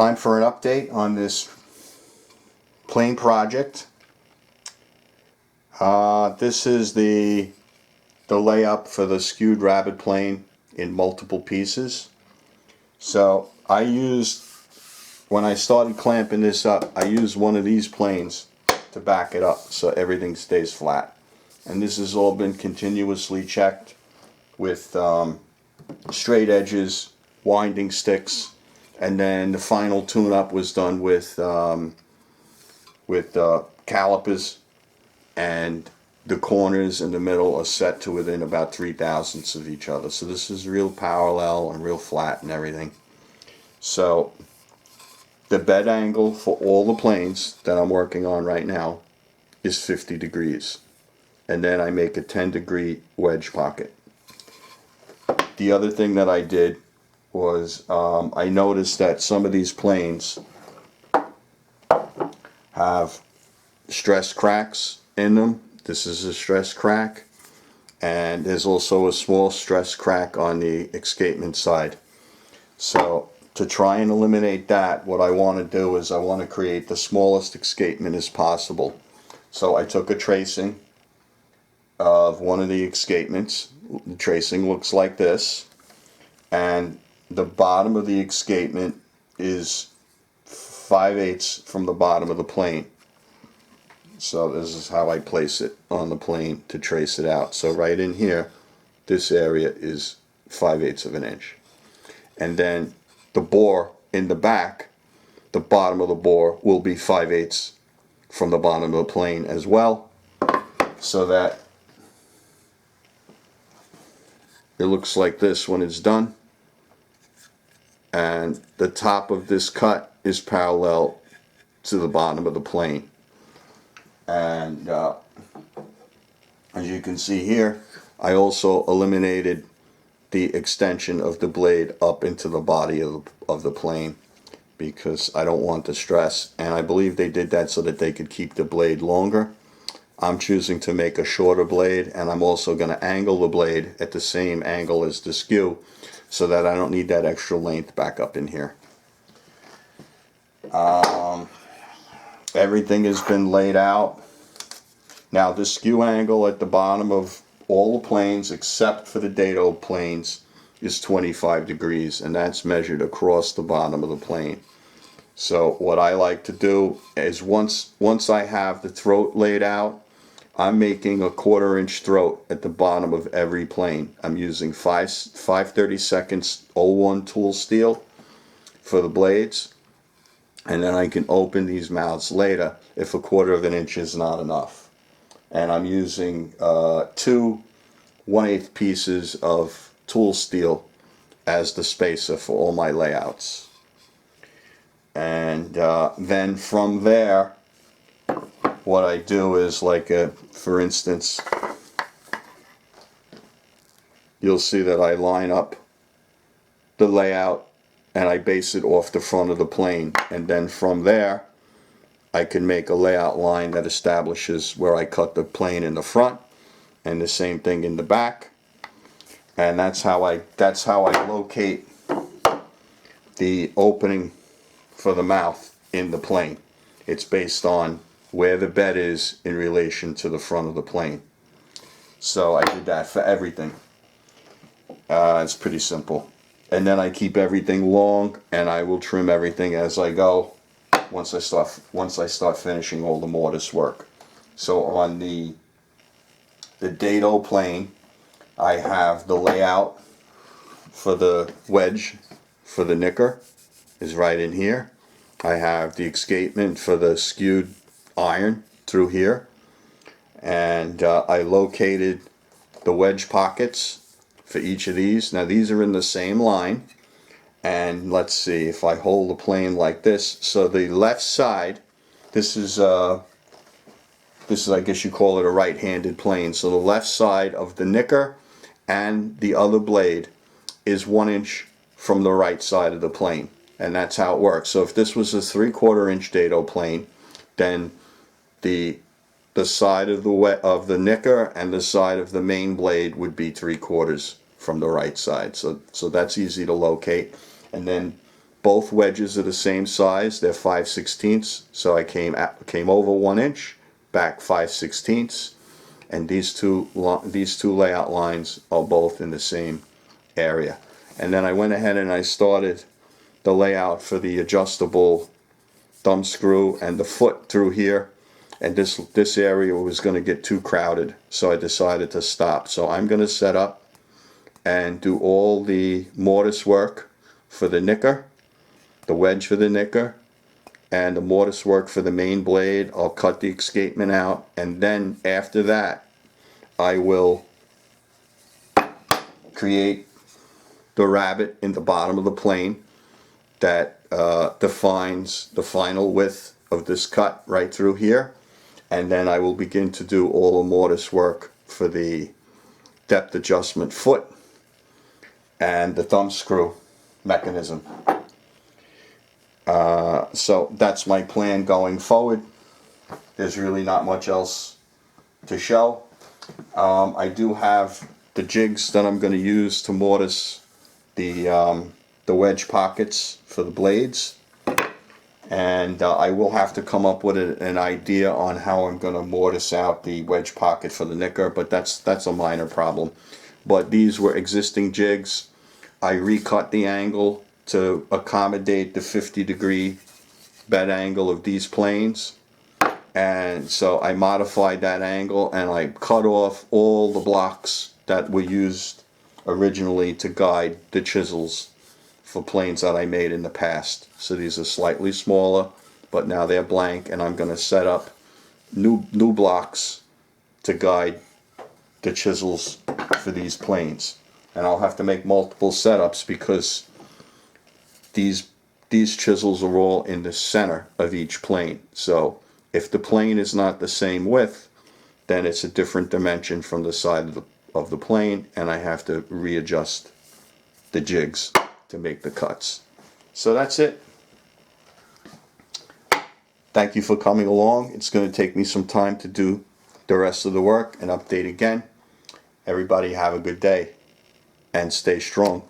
Time for an update on this plane project. This is the layup for the skewed rabbit plane in multiple pieces. So I used, when I started clamping this up, I used one of these planes to back it up so everything stays flat. And this has all been continuously checked with straight edges, winding sticks, and then the final tune-up was done with calipers, and the corners in the middle are set to within about 0.003 of each other. So this is real parallel and real flat and everything. So the bed angle for all the planes that I'm working on right now is 50 degrees. And then I make a 10-degree wedge pocket. The other thing that I did was I noticed that some of these planes have stress cracks in them. This is a stress crack, and there's also a small stress crack on the escapement side. So to try and eliminate that, what I want to do is I want to create the smallest escapement as possible. So I took a tracing of one of the escapements. The tracing looks like this, and the bottom of the escapement is 5/8 from the bottom of the plane. So this is how I place it on the plane to trace it out. So right in here, this area is 5/8 of an inch. And then the bore in the back, the bottom of the bore will be 5/8 from the bottom of the plane as well, so that it looks like this when it's done. And the top of this cut is parallel to the bottom of the plane. And as you can see here, I also eliminated the extension of the blade up into the body of the plane, because I don't want the stress, and I believe they did that so that they could keep the blade longer. I'm choosing to make a shorter blade, and I'm also going to angle the blade at the same angle as the skew, so that I don't need that extra length back up in here. Everything has been laid out. Now the skew angle at the bottom of all the planes except for the dado planes is 25 degrees, and that's measured across the bottom of the plane. So what I like to do is once I have the throat laid out, I'm making a 1/4 inch throat at the bottom of every plane. I'm using 5/32 01 tool steel for the blades, and then I can open these mouths later if a 1/4 inch is not enough. And I'm using 2 1/8 pieces of tool steel as the spacer for all my layouts. And then from there, what I do is, like for instance, you'll see that I line up the layout and I base it off the front of the plane, and then from there I can make a layout line that establishes where I cut the plane in the front, and the same thing in the back. And that's how I locate the opening for the mouth in the plane. It's based on where the bed is in relation to the front of the plane. So I did that for everything. It's pretty simple. And then I keep everything long, and I will trim everything as I go once I start finishing all the mortise work. So on the dado plane, I have the layout for the wedge for the knicker is right in here. I have the escapement for the skewed iron through here, and I located the wedge pockets for each of these. Now these are in the same line, and let's see if I hold the plane like this. So the left side, this is I guess you call it a right-handed plane. So the left side of the knicker and the other blade is 1 inch from the right side of the plane, and that's how it works. So if this was a 3/4 inch dado plane, then the side of the knicker and the side of the main blade would be 3/4 from the right side. So that's easy to locate. And then Both wedges are the same size. They're 5/16, so I came over 1 inch, back 5/16, and these two layout lines are both in the same area. And then I went ahead and I started the layout for the adjustable thumb screw and the foot through here, and this area was going to get too crowded, so I decided to stop. So I'm going to set up and do all the mortise work for the nicker, the wedge for the nicker, and the mortise work for the main blade. I'll cut the escapement out, and then after that I will create the rabbet in the bottom of the plane that defines the final width of this cut right through here, and then I will begin to do all the mortise work for the depth adjustment foot and the thumb screw mechanism. So that's my plan going forward. There's really not much else to show. I do have the jigs that I'm going to use to mortise the wedge pockets for the blades, and I will have to come up with an idea on how I'm going to mortise out the wedge pocket for the nicker, but that's a minor problem. But these were existing jigs. I recut the angle to accommodate the 50-degree bed angle of these planes, and so I modified that angle and I cut off all the blocks that were used originally to guide the chisels for planes that I made in the past. So these are slightly smaller, but now they're blank, and I'm going to set up new blocks to guide the chisels for these planes. And I'll have to make multiple setups because these chisels are all in the center of each plane. So if the plane is not the same width, then it's a different dimension from the side of the plane, and I have to readjust the jigs to make the cuts. So that's it. Thank you for coming along. It's going to take me some time to do the rest of the work and update again. Everybody have a good day and stay strong.